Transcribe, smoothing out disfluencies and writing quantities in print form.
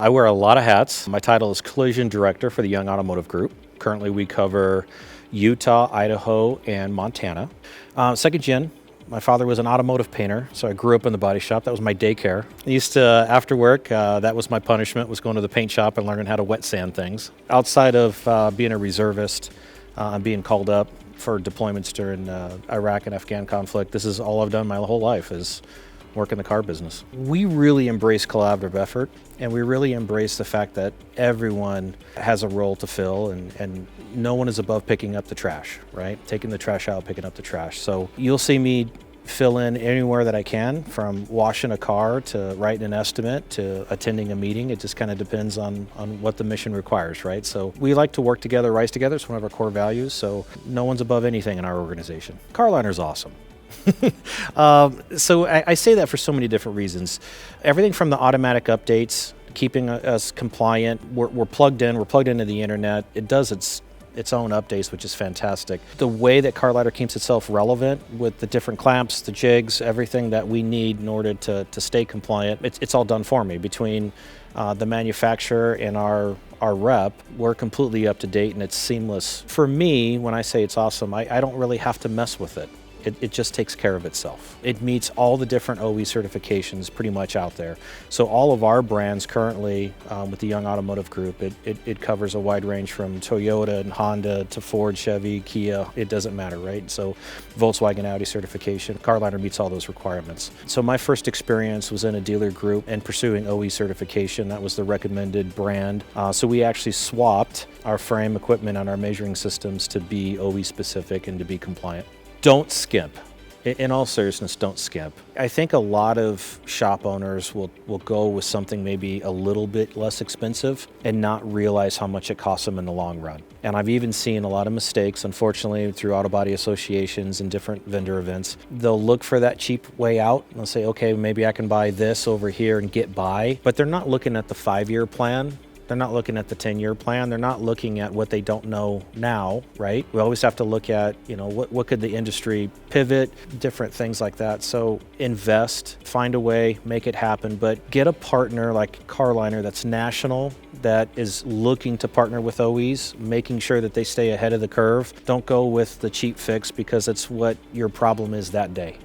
I wear a lot of hats. My title is Collision Director for the Young Automotive Group. Currently, we cover Utah, Idaho, and Montana. Second gen. My father was an automotive painter, so I grew up in the body shop. That was my daycare. I used to, after work, that was my punishment, was going to the paint shop and learning how to wet sand things. Outside of being a reservist and being called up for deployments during Iraq and Afghan conflict, this is all I've done my whole life, is work in the car business. We really embrace collaborative effort, and we really embrace the fact that everyone has a role to fill, and no one is above picking up the trash, right? Taking the trash out, picking up the trash. So you'll see me fill in anywhere that I can, from washing a car to writing an estimate to attending a meeting. It just kind of depends on what the mission requires, right? So we like to work together, rise together. It's one of our core values. So no one's above anything in our organization. Carliner's awesome. So I say that for so many different reasons. Everything from the automatic updates, keeping us compliant. We're plugged in. We're plugged into the internet. It does its own updates, which is fantastic. The way that Carliner keeps itself relevant with the different clamps, the jigs, everything that we need in order to stay compliant, it's all done for me. Between the manufacturer and our rep, we're completely up to date, and it's seamless. For me, when I say it's awesome, I don't really have to mess with it. It just takes care of itself. It meets all the different OE certifications pretty much out there. So all of our brands currently with the Young Automotive Group, it covers a wide range from Toyota and Honda to Ford, Chevy, Kia. It doesn't matter, right? So Volkswagen, Audi certification, Carliner meets all those requirements. So my first experience was in a dealer group and pursuing OE certification. That was the recommended brand. So we actually swapped our frame equipment and our measuring systems to be OE specific and to be compliant. Don't skimp. In all seriousness, don't skimp. I think a lot of shop owners will go with something maybe a little bit less expensive and not realize how much it costs them in the long run. And I've even seen a lot of mistakes, unfortunately, through auto body associations and different vendor events. They'll look for that cheap way out. They'll say, okay, maybe I can buy this over here and get by. But they're not looking at the 5-year plan. They're not looking at the 10-year plan. They're not looking at what they don't know now, right? We always have to look at, what could the industry pivot, different things like that. So invest, find a way, make it happen, but get a partner like Carliner that's national, that is looking to partner with OEs, making sure that they stay ahead of the curve. Don't go with the cheap fix because it's what your problem is that day.